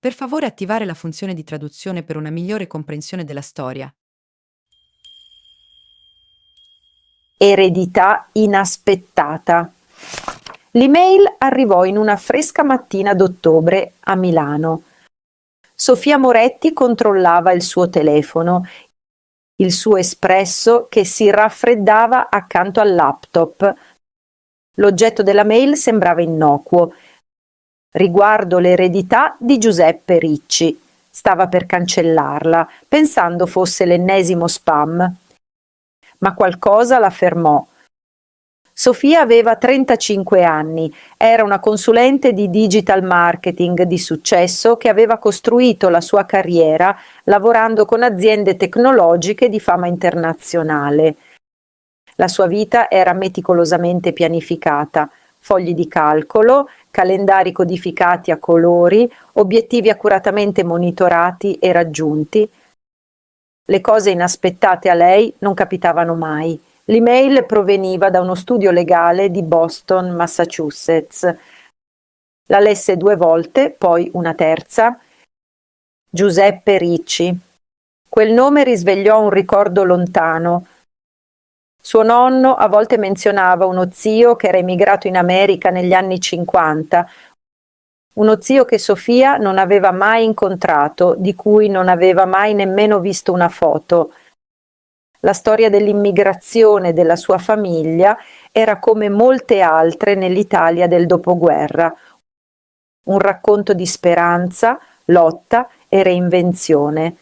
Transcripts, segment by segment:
Per favore attivare la funzione di traduzione per una migliore comprensione della storia. Eredità inaspettata. L'email arrivò in una fresca mattina d'ottobre a Milano. Sofia Moretti controllava il suo telefono, il suo espresso che si raffreddava accanto al laptop. L'oggetto della mail sembrava innocuo. Riguardo l'eredità di Giuseppe Ricci. Stava per cancellarla, pensando fosse l'ennesimo spam. Ma qualcosa la fermò. Sofia aveva 35 anni, era una consulente di digital marketing di successo che aveva costruito la sua carriera lavorando con aziende tecnologiche di fama internazionale. La sua vita era meticolosamente pianificata, fogli di calcolo, calendari codificati a colori, obiettivi accuratamente monitorati e raggiunti. Le cose inaspettate a lei non capitavano mai. L'email proveniva da uno studio legale di Boston, Massachusetts. La lesse 2 volte, poi una terza. Giuseppe Ricci. Quel nome risvegliò un ricordo lontano. Suo nonno a volte menzionava uno zio che era emigrato in America negli anni 50, uno zio che Sofia non aveva mai incontrato, di cui non aveva mai nemmeno visto una foto. La storia dell'immigrazione della sua famiglia era come molte altre nell'Italia del dopoguerra, un racconto di speranza, lotta e reinvenzione.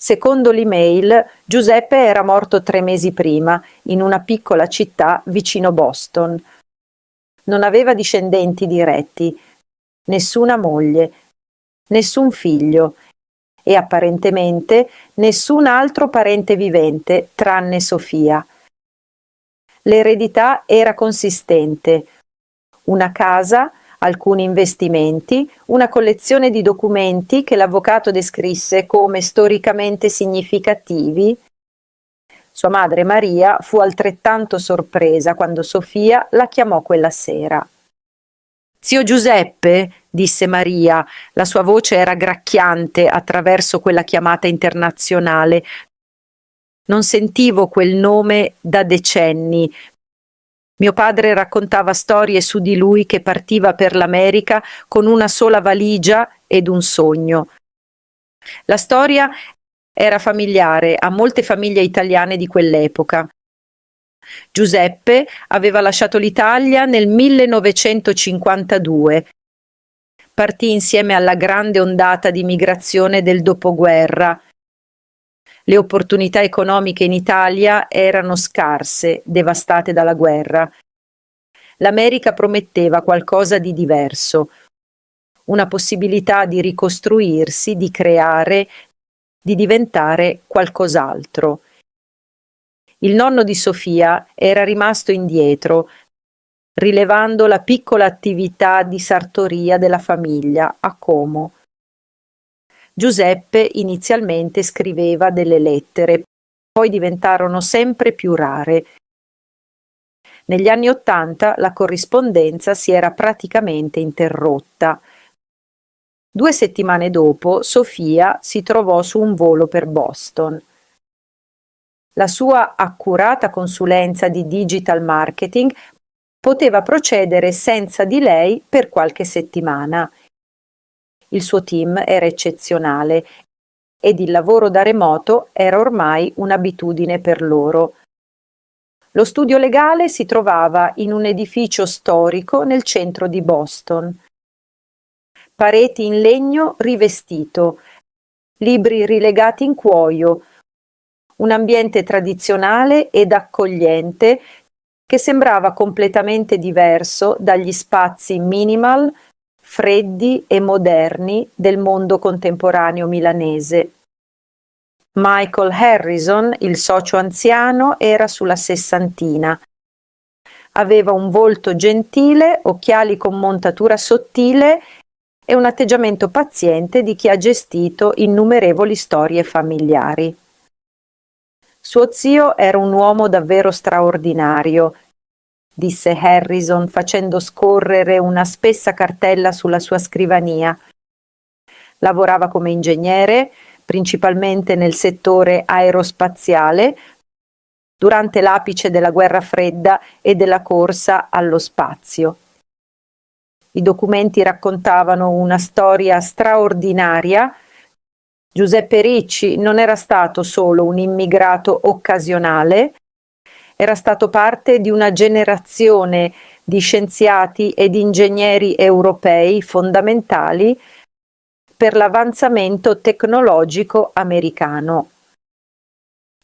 Secondo l'email, Giuseppe era morto 3 mesi prima, in una piccola città vicino Boston. Non aveva discendenti diretti, nessuna moglie, nessun figlio e apparentemente nessun altro parente vivente tranne Sofia. L'eredità era consistente: una casa, alcuni investimenti, una collezione di documenti che l'avvocato descrisse come storicamente significativi. Sua madre Maria fu altrettanto sorpresa quando Sofia la chiamò quella sera. «Zio Giuseppe?» disse Maria, la sua voce era gracchiante attraverso quella chiamata internazionale. Non sentivo quel nome da decenni. Mio padre raccontava storie su di lui che partiva per l'America con una sola valigia ed un sogno. La storia era familiare a molte famiglie italiane di quell'epoca. Giuseppe aveva lasciato l'Italia nel 1952. Partì insieme alla grande ondata di migrazione del dopoguerra. Le opportunità economiche in Italia erano scarse, devastate dalla guerra. L'America prometteva qualcosa di diverso, una possibilità di ricostruirsi, di creare, di diventare qualcos'altro. Il nonno di Sofia era rimasto indietro, rilevando la piccola attività di sartoria della famiglia a Como. Giuseppe inizialmente scriveva delle lettere, poi diventarono sempre più rare. Negli anni '80 la corrispondenza si era praticamente interrotta. 2 settimane dopo, Sofia si trovò su un volo per Boston. La sua accurata consulenza di digital marketing poteva procedere senza di lei per qualche settimana. Il suo team era eccezionale ed il lavoro da remoto era ormai un'abitudine per loro. Lo studio legale si trovava in un edificio storico nel centro di Boston. Pareti in legno rivestito, libri rilegati in cuoio, un ambiente tradizionale ed accogliente che sembrava completamente diverso dagli spazi minimal, freddi e moderni del mondo contemporaneo milanese. Michael Harrison, il socio anziano, era sulla sessantina. Aveva un volto gentile, occhiali con montatura sottile e un atteggiamento paziente di chi ha gestito innumerevoli storie familiari. Suo zio era un uomo davvero straordinario, disse Harrison facendo scorrere una spessa cartella sulla sua scrivania. Lavorava come ingegnere, principalmente nel settore aerospaziale, durante l'apice della guerra fredda e della corsa allo spazio. I documenti raccontavano una storia straordinaria. Giuseppe Ricci non era stato solo un immigrato occasionale, era stato parte di una generazione di scienziati ed ingegneri europei fondamentali per l'avanzamento tecnologico americano.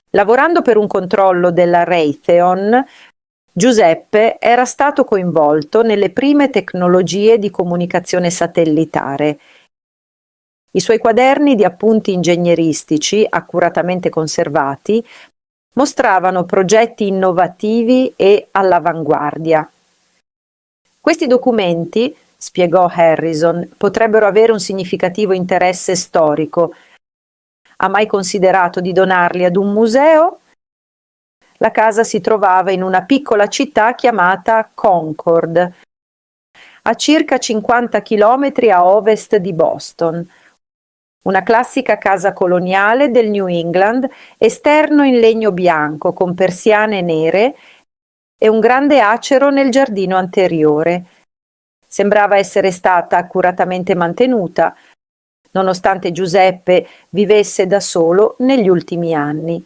Lavorando per un controllo della Raytheon, Giuseppe era stato coinvolto nelle prime tecnologie di comunicazione satellitare. I suoi quaderni di appunti ingegneristici, accuratamente conservati, mostravano progetti innovativi e all'avanguardia. Questi documenti, spiegò Harrison, potrebbero avere un significativo interesse storico. Ha mai considerato di donarli ad un museo? La casa si trovava in una piccola città chiamata Concord, a circa 50 chilometri a ovest di Boston. Una classica casa coloniale del New England, esterno in legno bianco con persiane nere e un grande acero nel giardino anteriore. Sembrava essere stata accuratamente mantenuta, nonostante Giuseppe vivesse da solo negli ultimi anni.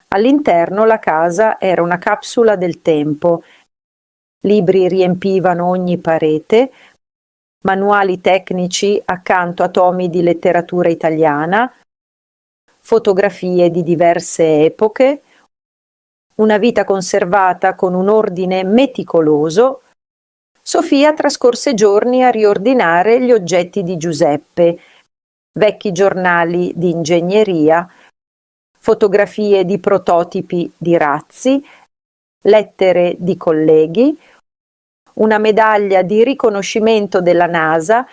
All'interno la casa era una capsula del tempo. Libri riempivano ogni parete, manuali tecnici accanto a tomi di letteratura italiana, fotografie di diverse epoche, una vita conservata con un ordine meticoloso. Sofia trascorse giorni a riordinare gli oggetti di Giuseppe, vecchi giornali di ingegneria, fotografie di prototipi di razzi, lettere di colleghi, una medaglia di riconoscimento della NASA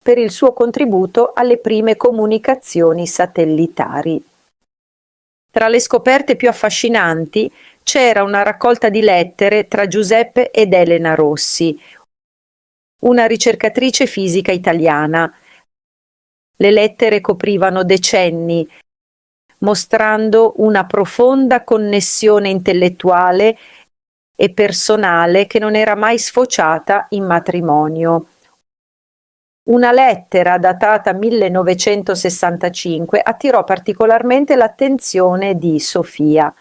per il suo contributo alle prime comunicazioni satellitari. Tra le scoperte più affascinanti c'era una raccolta di lettere tra Giuseppe ed Elena Rossi, una ricercatrice fisica italiana. Le lettere coprivano decenni, mostrando una profonda connessione intellettuale e personale che non era mai sfociata in matrimonio. Una lettera datata 1965 attirò particolarmente l'attenzione di Sofia.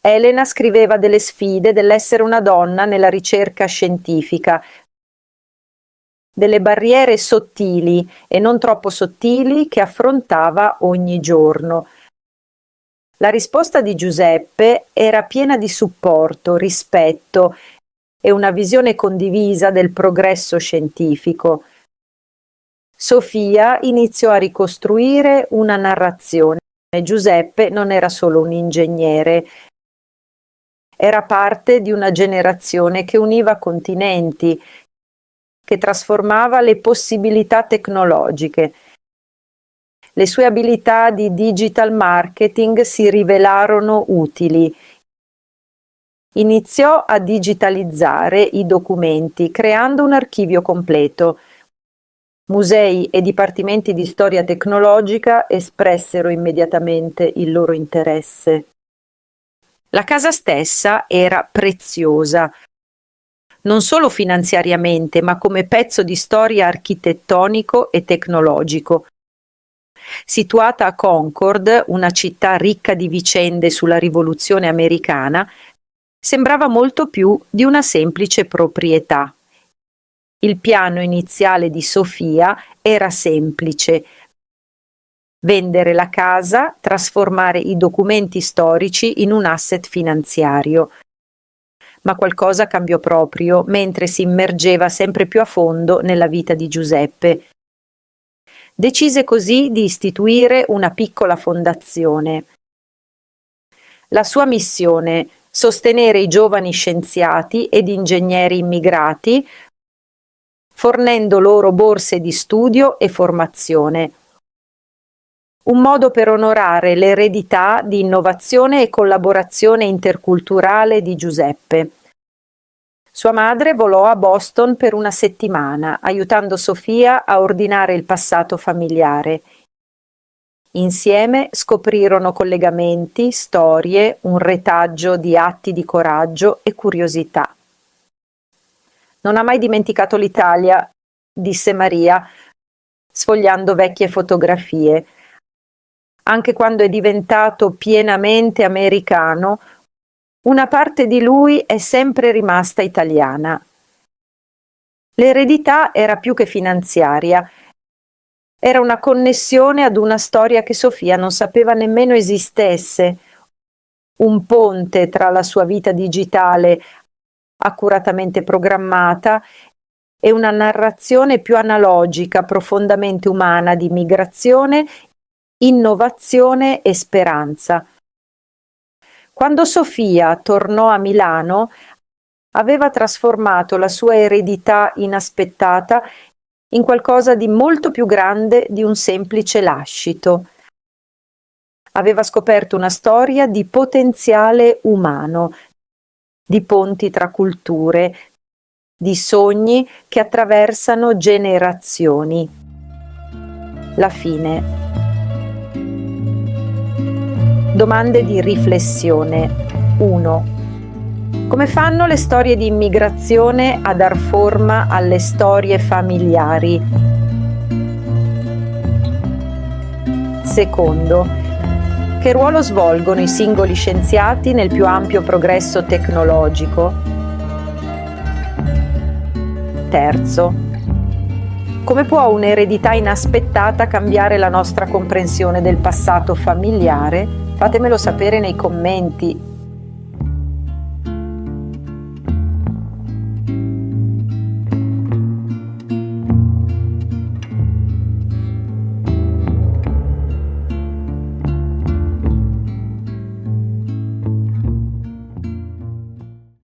Elena scriveva delle sfide dell'essere una donna nella ricerca scientifica, delle barriere sottili e non troppo sottili che affrontava ogni giorno. La risposta di Giuseppe era piena di supporto, rispetto e una visione condivisa del progresso scientifico. Sofia iniziò a ricostruire una narrazione. Giuseppe non era solo un ingegnere, era parte di una generazione che univa continenti, che trasformava le possibilità tecnologiche. Le sue abilità di digital marketing si rivelarono utili. Iniziò a digitalizzare i documenti, creando un archivio completo. Musei e dipartimenti di storia tecnologica espressero immediatamente il loro interesse. La casa stessa era preziosa, non solo finanziariamente, ma come pezzo di storia architettonico e tecnologico. Situata a Concord, una città ricca di vicende sulla rivoluzione americana, sembrava molto più di una semplice proprietà. Il piano iniziale di Sofia era semplice: vendere la casa, trasformare i documenti storici in un asset finanziario. Ma qualcosa cambiò proprio mentre si immergeva sempre più a fondo nella vita di Giuseppe. Decise così di istituire una piccola fondazione. La sua missione: sostenere i giovani scienziati ed ingegneri immigrati, fornendo loro borse di studio e formazione. Un modo per onorare l'eredità di innovazione e collaborazione interculturale di Giuseppe. Sua madre volò a Boston per una settimana, aiutando Sofia a ordinare il passato familiare. Insieme scoprirono collegamenti, storie, un retaggio di atti di coraggio e curiosità. Non ha mai dimenticato l'Italia, disse Maria, sfogliando vecchie fotografie. Anche quando è diventato pienamente americano, una parte di lui è sempre rimasta italiana. L'eredità era più che finanziaria, era una connessione ad una storia che Sofia non sapeva nemmeno esistesse, un ponte tra la sua vita digitale accuratamente programmata e una narrazione più analogica, profondamente umana di migrazione, innovazione e speranza. Quando Sofia tornò a Milano, aveva trasformato la sua eredità inaspettata in qualcosa di molto più grande di un semplice lascito. Aveva scoperto una storia di potenziale umano, di ponti tra culture, di sogni che attraversano generazioni. La fine. Domande di riflessione. 1. Come fanno le storie di immigrazione a dar forma alle storie familiari? Secondo, che ruolo svolgono i singoli scienziati nel più ampio progresso tecnologico? Terzo, come può un'eredità inaspettata cambiare la nostra comprensione del passato familiare? Fatemelo sapere nei commenti.